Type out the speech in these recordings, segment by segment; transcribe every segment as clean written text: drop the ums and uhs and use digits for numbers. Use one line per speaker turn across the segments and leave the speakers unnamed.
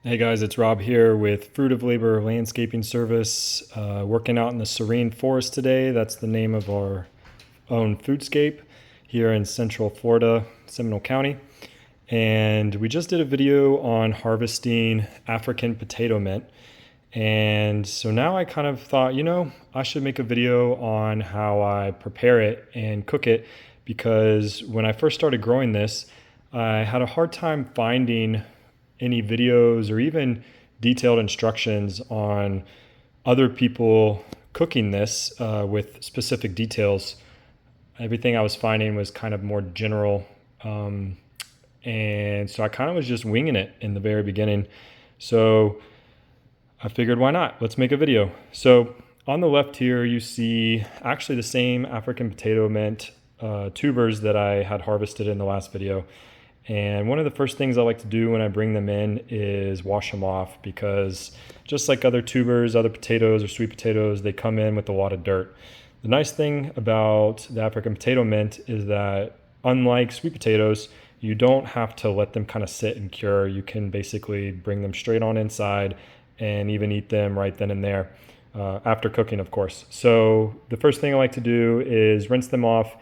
Hey guys, it's Rob here with Fruit of Labor Landscaping Service, working out in the Serene Forest today. That's the name of our own Foodscape here in Central Florida, Seminole County. And we just did a video on harvesting African potato mint. And so now I kind of thought, I should make a video on how I prepare it and cook it, because when I first started growing this, I had a hard time finding any videos or even detailed instructions on other people cooking this with specific details. Everything I was finding was kind of more general. And so I kind of was just winging it in the very beginning. So I figured, why not? Let's make a video. So on the left here, you see actually the same African potato mint tubers that I had harvested in the last video. And one of the first things I like to do when I bring them in is wash them off, because just like other tubers, other potatoes or sweet potatoes, they come in with a lot of dirt. The nice thing about the African potato mint is that, unlike sweet potatoes, you don't have to let them kind of sit and cure. You can basically bring them straight on inside and even eat them right then and there, after cooking, of course. So the first thing I like to do is rinse them off.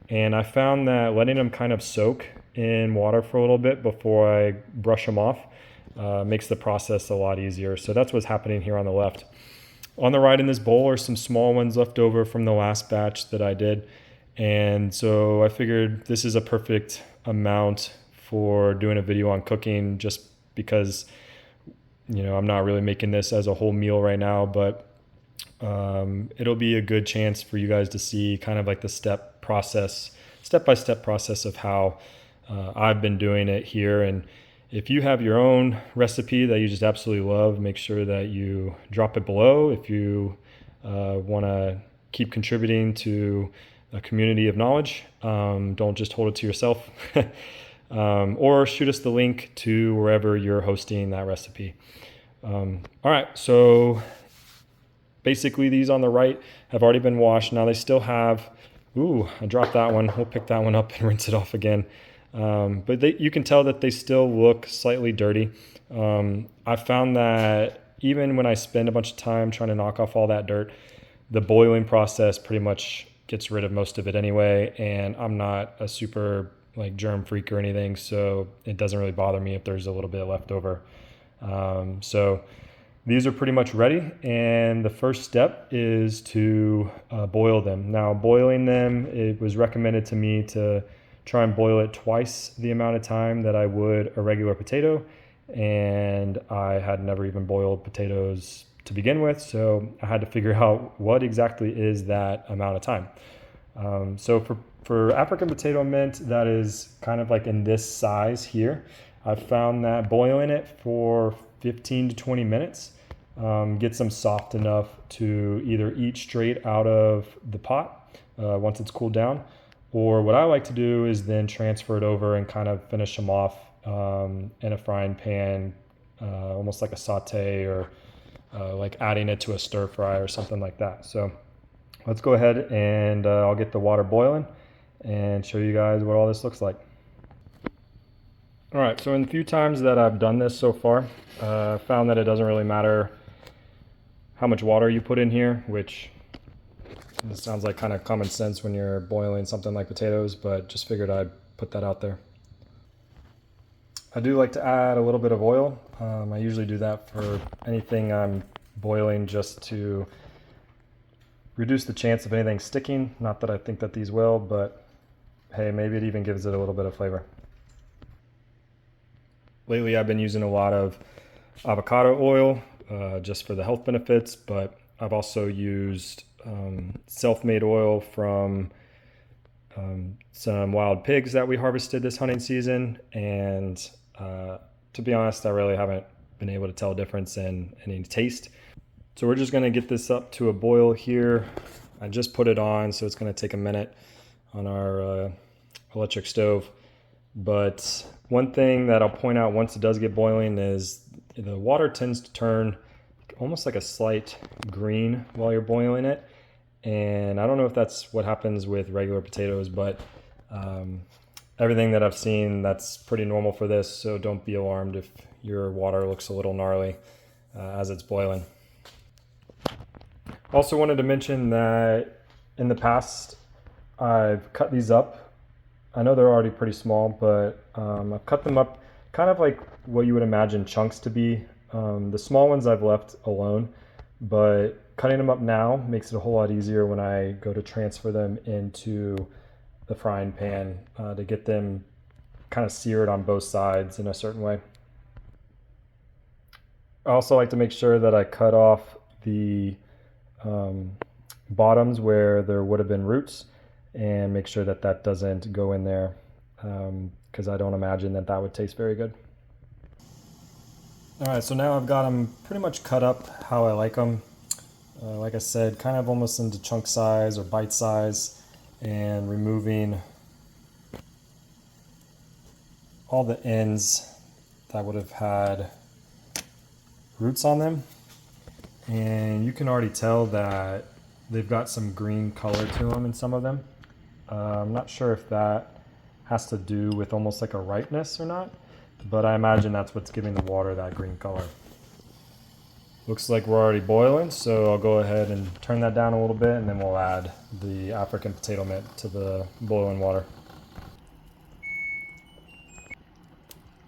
And I found that letting them kind of soak in water for a little bit before I brush them off makes the process a lot easier. So that's what's happening here on the left. On the right in this bowl are some small ones left over from the last batch that I did. And so I figured this is a perfect amount for doing a video on cooking, just because, I'm not really making this as a whole meal right now, but it'll be a good chance for you guys to see kind of like the step-by-step process of how I've been doing it here. And if you have your own recipe that you just absolutely love, make sure that you drop it below. If you want to keep contributing to a community of knowledge, don't just hold it to yourself. Or shoot us the link to wherever you're hosting that recipe. All right, so basically these on the right have already been washed. Now they still have, I dropped that one. We'll pick that one up and rinse it off again. But you can tell that they still look slightly dirty. I found that even when I spend a bunch of time trying to knock off all that dirt, the boiling process pretty much gets rid of most of it anyway. And I'm not a super germ freak or anything, so it doesn't really bother me if there's a little bit left over. So these are pretty much ready, and the first step is to boil them. Now, boiling them, it was recommended to me to try and boil it twice the amount of time that I would a regular potato, and I had never even boiled potatoes to begin with, so I had to figure out what exactly is that amount of time. So for African potato mint that is kind of like in this size here, I've found that boiling it for 15 to 20 minutes gets them soft enough to either eat straight out of the pot once it's cooled down, or what I like to do is then transfer it over and kind of finish them off in a frying pan, almost like a saute, or like adding it to a stir fry or something like that. So let's go ahead and I'll get the water boiling and show you guys what all this looks like. All right, so in the few times that I've done this so far, found that it doesn't really matter how much water you put in here, which sounds like kind of common sense when you're boiling something like potatoes, but just figured I'd put that out there. I do like to add a little bit of oil. I usually do that for anything I'm boiling, just to reduce the chance of anything sticking. Not that I think that these will, but hey, maybe it even gives it a little bit of flavor. Lately, I've been using a lot of avocado oil just for the health benefits, but I've also used self-made oil from some wild pigs that we harvested this hunting season. And to be honest, I really haven't been able to tell a difference in any taste. So we're just going to get this up to a boil here. I just put it on, so it's going to take a minute on our electric stove. But one thing that I'll point out once it does get boiling is the water tends to turn almost like a slight green while you're boiling it. And I don't know if that's what happens with regular potatoes, but everything that I've seen, that's pretty normal for this, so don't be alarmed if your water looks a little gnarly as it's boiling. Also wanted to mention that in the past I've cut these up. I know they're already pretty small, but I've cut them up kind of like what you would imagine chunks to be. The small ones I've left alone, but cutting them up now makes it a whole lot easier when I go to transfer them into the frying pan to get them kind of seared on both sides in a certain way. I also like to make sure that I cut off the bottoms where there would have been roots and make sure that that doesn't go in there because I don't imagine that that would taste very good. All right, so now I've got them pretty much cut up how I like them. Like I said, kind of almost into chunk size or bite size, and removing all the ends that would have had roots on them. And you can already tell that they've got some green color to them in some of them. I'm not sure if that has to do with almost like a ripeness or not, but I imagine that's what's giving the water that green color. Looks like we're already boiling, so I'll go ahead and turn that down a little bit, and then we'll add the African potato mint to the boiling water.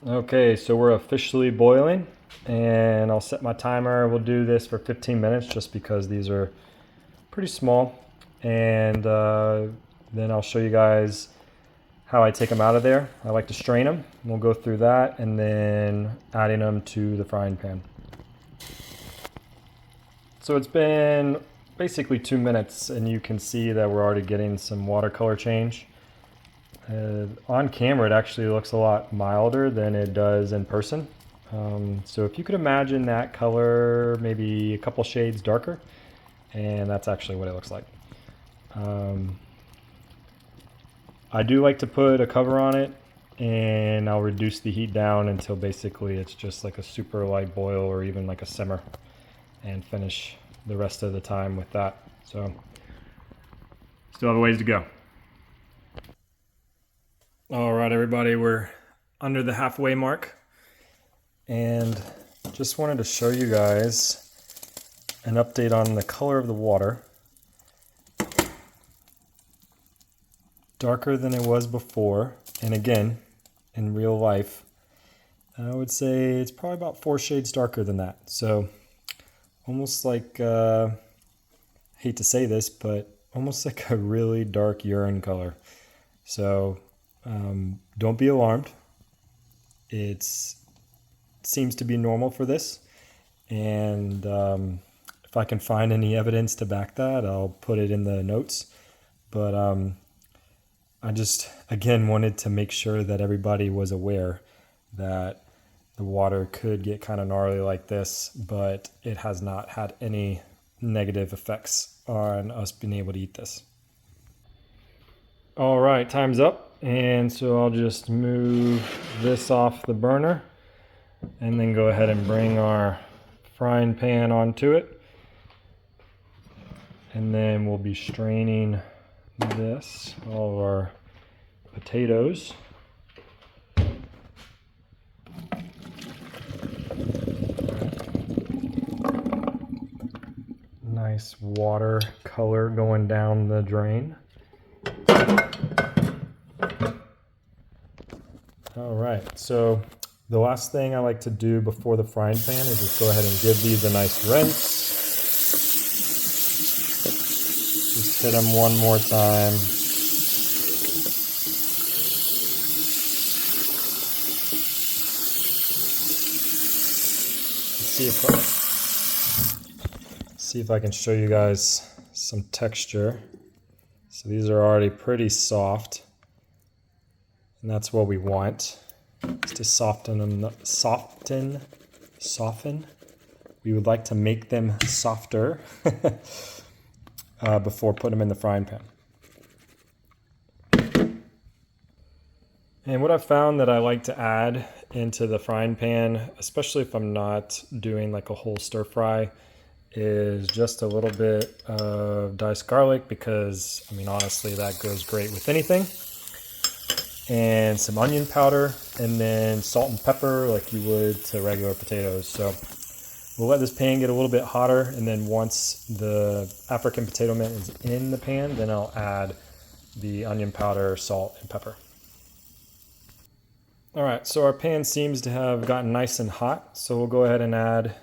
Okay, so we're officially boiling, and I'll set my timer. We'll do this for 15 minutes just because these are pretty small, and then I'll show you guys how I take them out of there. I like to strain them. We'll go through that, and then adding them to the frying pan. So it's been basically 2 minutes, and you can see that we're already getting some watercolor change. On camera, it actually looks a lot milder than it does in person. So if you could imagine that color maybe a couple shades darker, and that's actually what it looks like. I do like to put a cover on it, and I'll reduce the heat down until basically it's just like a super light boil or even like a simmer, and finish the rest of the time with that. So still have a ways to go. All right, everybody, we're under the halfway mark, and just wanted to show you guys an update on the color of the water. Darker than it was before, and again, in real life, I would say it's probably about 4 shades darker than that. So almost like, hate to say this, but almost like a really dark urine color. So don't be alarmed. It seems to be normal for this, and if I can find any evidence to back that, I'll put it in the notes. But I just, again, wanted to make sure that everybody was aware that the water could get kind of gnarly like this, but it has not had any negative effects on us being able to eat this. All right, time's up. And so I'll just move this off the burner and then go ahead and bring our frying pan onto it. And then we'll be straining this, all of our potatoes. Nice water color going down the drain. All right, so the last thing I like to do before the frying pan is just go ahead and give these a nice rinse. Just hit them one more time. See if I can show you guys some texture. So these are already pretty soft, and that's what we want, is to soften them, soften. We would like to make them softer before putting them in the frying pan. And what I've found that I like to add into the frying pan, especially if I'm not doing like a whole stir fry, is just a little bit of diced garlic, because I mean, honestly, that goes great with anything. and some onion powder, and then salt and pepper like you would to regular potatoes. So we'll let this pan get a little bit hotter, and then once the African potato mint is in the pan, then I'll add the onion powder, salt, and pepper. All right, so our pan seems to have gotten nice and hot, so we'll go ahead and add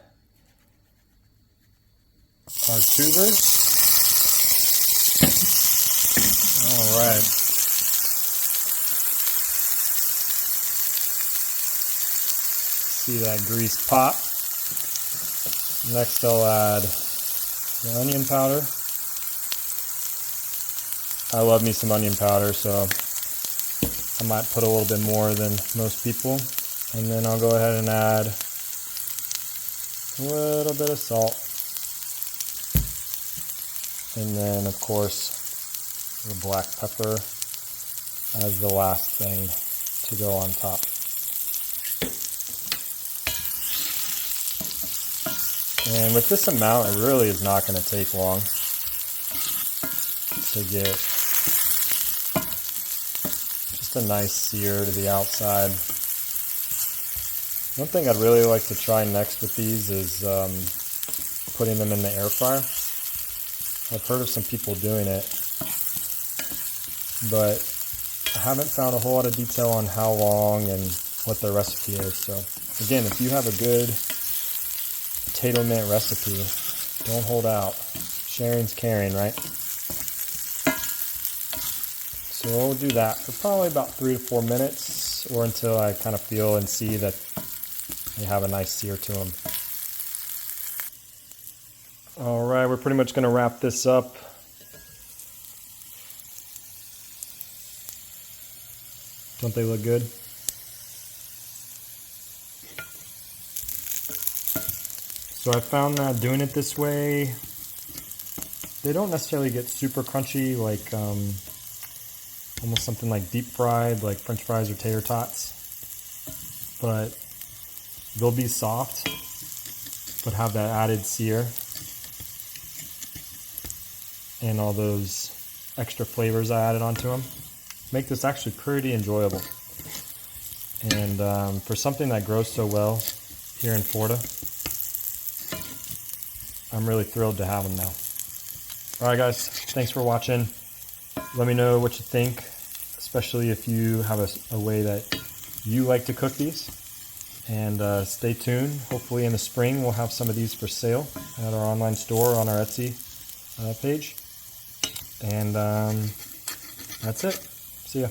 our tubers. All right. See that grease pop. Next I'll add the onion powder. I love me some onion powder, so I might put a little bit more than most people. And then I'll go ahead and add a little bit of salt. And then, of course, the black pepper as the last thing to go on top. And with this amount, it really is not going to take long to get just a nice sear to the outside. One thing I'd really like to try next with these is putting them in the air fryer. I've heard of some people doing it, but I haven't found a whole lot of detail on how long and what their recipe is. So again, if you have a good potato mint recipe, don't hold out. Sharing's caring, right? So we'll do that for probably about 3 to 4 minutes, or until I kind of feel and see that they have a nice sear to them. All right, we're pretty much going to wrap this up. Don't they look good? So I found that doing it this way, they don't necessarily get super crunchy, like almost something like deep fried, like French fries or tater tots, but they'll be soft, but have that added sear and all those extra flavors I added onto them. Make this actually pretty enjoyable. And for something that grows so well here in Florida, I'm really thrilled to have them now. All right, guys, thanks for watching. Let me know what you think, especially if you have a way that you like to cook these. And stay tuned. Hopefully in the spring we'll have some of these for sale at our online store on our Etsy page. And that's it. See ya.